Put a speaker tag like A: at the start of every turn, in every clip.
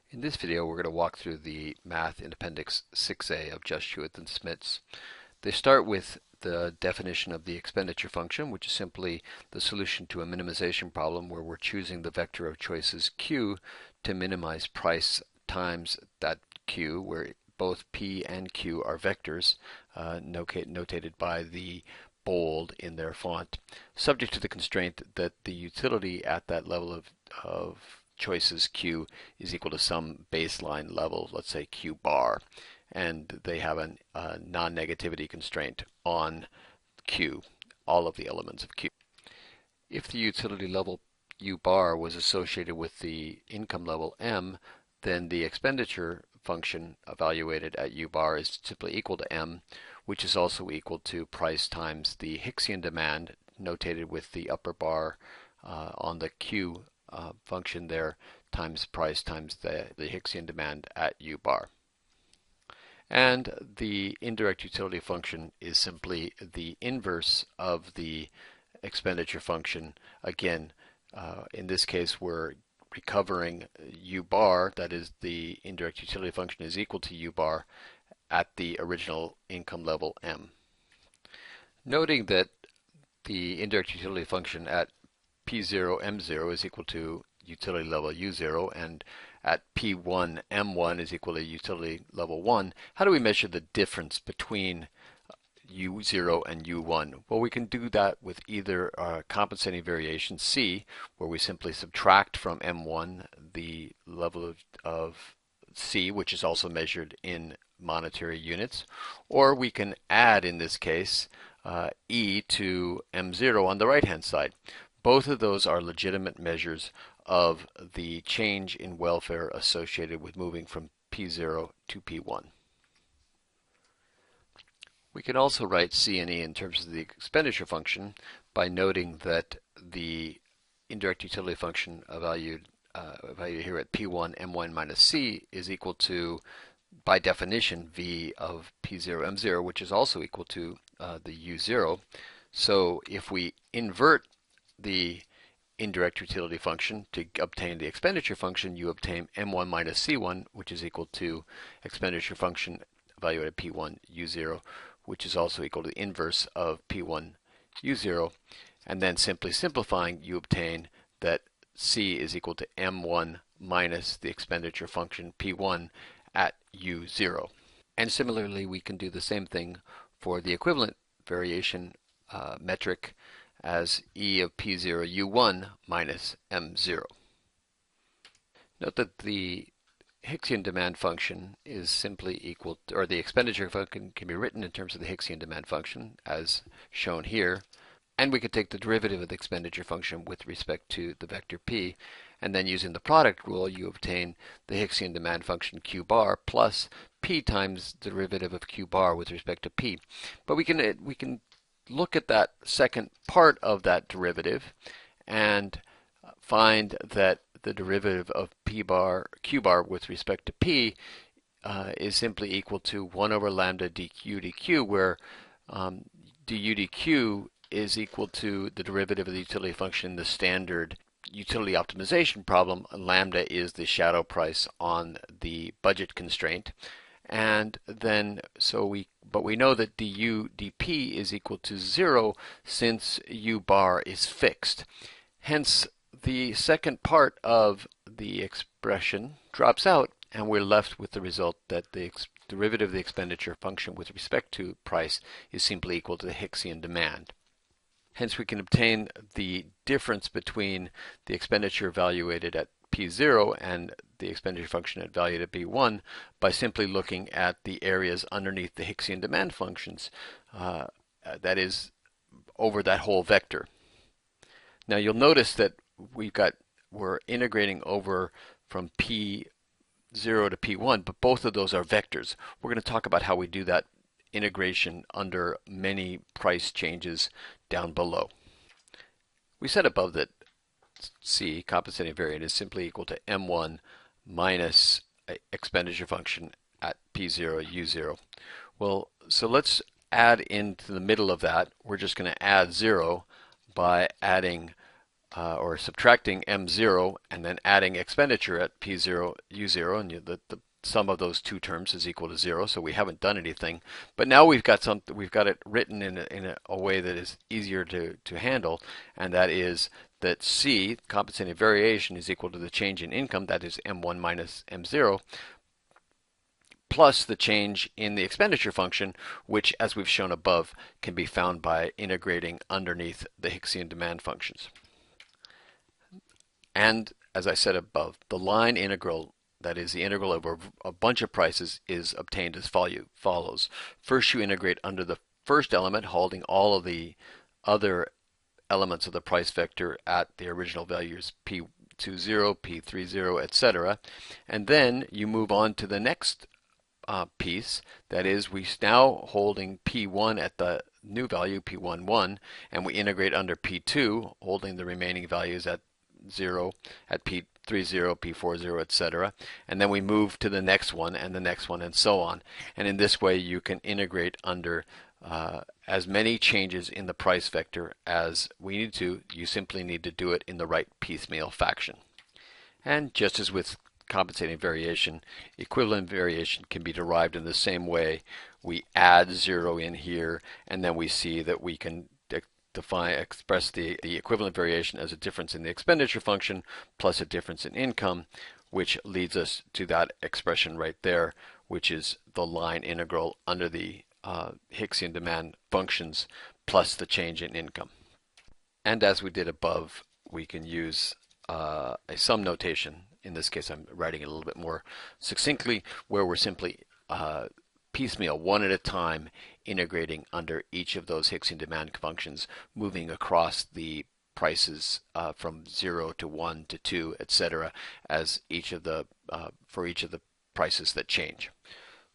A: In this video, we're going to walk through the math in Appendix 6A of Just, Hueth, and Schmitz. They start with the definition of the expenditure function, which is simply the solution to a minimization problem where we're choosing the vector of choices Q to minimize price times that Q, where both P and Q are vectors, notated by the bold in their font, subject to the constraint that the utility at that level of choices Q is equal to some baseline level, let's say Q bar, and they have a non-negativity constraint on Q, all of the elements of Q. If the utility level U bar was associated with the income level M, then the expenditure function evaluated at U bar is simply equal to M, which is also equal to price times the Hicksian demand, notated with the upper bar on the Q function there, times price times the Hicksian demand at U bar. And the indirect utility function is simply the inverse of the expenditure function. Again, in this case, we're recovering U bar, that is the indirect utility function is equal to U bar at the original income level M. Noting that the indirect utility function at P0, M0 is equal to utility level U0, and at P1, M1 is equal to utility level 1, how do we measure the difference between U0 and U1? Well, we can do that with either compensating variation C, where we simply subtract from M1 the level of C, which is also measured in monetary units, or we can add, in this case, E to M0 on the right-hand side. Both of those are legitimate measures of the change in welfare associated with moving from P0 to P1. We can also write C and E in terms of the expenditure function by noting that the indirect utility function evaluated here at P1 M1 minus C is equal to, by definition, V of P0 M0, which is also equal to the U0. So if we invert the indirect utility function to obtain the expenditure function, you obtain M1 minus C1, which is equal to expenditure function evaluated at P1 U0, which is also equal to the inverse of P1 U0. And then simply simplifying, you obtain that C is equal to M1 minus the expenditure function P1 at U0. And similarly, we can do the same thing for the equivalent variation metric as E of P0 U1 minus M0. Note that the Hicksian demand function is simply equal to, or the expenditure function can be written in terms of the Hicksian demand function as shown here, and we could take the derivative of the expenditure function with respect to the vector P, and then using the product rule you obtain the Hicksian demand function Q bar plus P times the derivative of Q bar with respect to P. But we can look at that second part of that derivative and find that the derivative of Q bar with respect to P is simply equal to 1 over lambda dq dq, where du dq is equal to the derivative of the utility function in the standard utility optimization problem. Lambda is the shadow price on the budget constraint. And then, but we know that du dp is equal to 0 since U bar is fixed. Hence, the second part of the expression drops out, and we're left with the result that the derivative of the expenditure function with respect to price is simply equal to the Hicksian demand. Hence, we can obtain the difference between the expenditure evaluated at P0 and the expenditure function at valued at P1 by simply looking at the areas underneath the Hicksian demand functions, that is, over that whole vector. Now you'll notice that we're integrating over from P0 to P1, but both of those are vectors. We're going to talk about how we do that integration under many price changes down below. We said above that C, compensating variant, is simply equal to M1 minus expenditure function at P0 U0. Well, so let's add into the middle of that. We're just going to add 0 by adding or subtracting M0 and then adding expenditure at P0, U0, and the sum of those two terms is equal to 0, so we haven't done anything. But now we've got it written in a way that is easier to handle, and that is that C, compensating variation, is equal to the change in income, that is M1 minus M0, plus the change in the expenditure function, which, as we've shown above, can be found by integrating underneath the Hicksian demand functions. And as I said above, the line integral, that is the integral over a bunch of prices, is obtained as follows. First, you integrate under the first element, holding all of the other elements of the price vector at the original values P20, P30, etc. And then you move on to the next piece, that is, we now holding P1 at the new value, P11, and we integrate under P2, holding the remaining values at 0, at P30, P40, etc. And then we move to the next one and the next one and so on. And in this way you can integrate under as many changes in the price vector as we need to. You simply need to do it in the right piecemeal fashion. And just as with compensating variation, equivalent variation can be derived in the same way. We add 0 in here, and then we see that we can express the equivalent variation as a difference in the expenditure function plus a difference in income, which leads us to that expression right there, which is the line integral under the Hicksian demand functions plus the change in income. And as we did above, we can use a sum notation. In this case, I'm writing it a little bit more succinctly, where we're simply piecemeal, one at a time, integrating under each of those Hicksian demand functions, moving across the prices from 0 to 1 to 2, etc., as for each of the prices that change.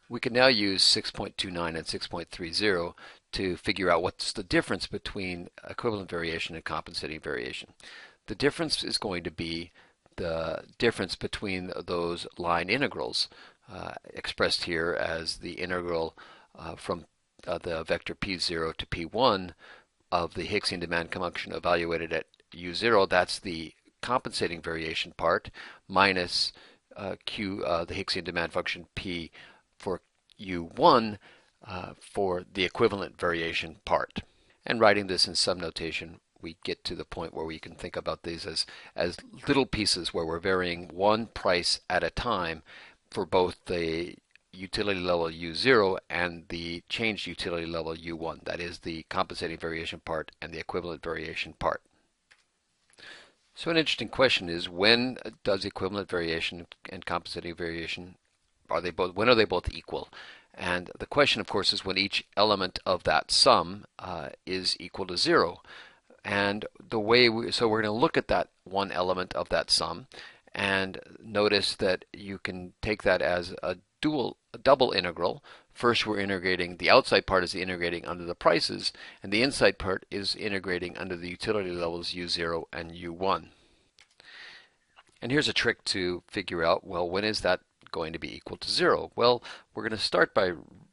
A: We can now use 6.29 and 6.30 to figure out what's the difference between equivalent variation and compensating variation. The difference is going to be the difference between those line integrals, expressed here as the integral from the vector P0 to P1 of the Hicksian demand function evaluated at U0. That's the compensating variation part, minus the Hicksian demand function P for U1 for the equivalent variation part. And writing this in sum notation, we get to the point where we can think about these as little pieces where we're varying one price at a time for both the utility level U0 and the changed utility level U1. That is the compensating variation part and the equivalent variation part. So an interesting question is, when does equivalent variation and compensating variation, when are they both equal? And the question, of course, is when each element of that sum is equal to 0. And so we're going to look at that one element of that sum and notice that you can take that as a double integral. First, we're integrating, the outside part is integrating under the prices, and the inside part is integrating under the utility levels U0 and U1. And here's a trick to figure out, well, when is that going to be equal to 0? Well, we're going to start by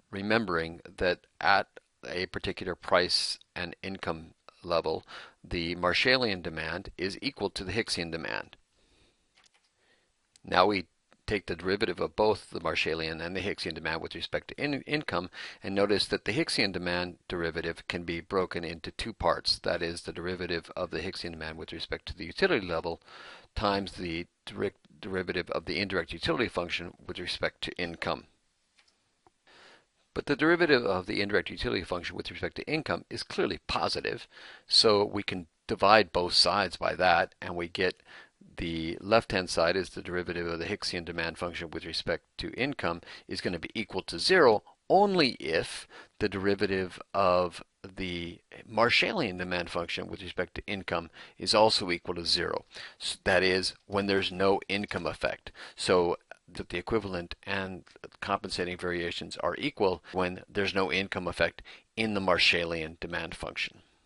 A: remembering that at a particular price and income level, the Marshallian demand is equal to the Hicksian demand. Now we take the derivative of both the Marshallian and the Hicksian demand with respect to income, and notice that the Hicksian demand derivative can be broken into two parts. That is, the derivative of the Hicksian demand with respect to the utility level times the derivative of the indirect utility function with respect to income. But the derivative of the indirect utility function with respect to income is clearly positive, so we can divide both sides by that, and we get the left-hand side is the derivative of the Hicksian demand function with respect to income is going to be equal to 0 only if the derivative of the Marshallian demand function with respect to income is also equal to 0. That is, when there's no income effect. So that the equivalent and compensating variations are equal when there's no income effect in the Marshallian demand function.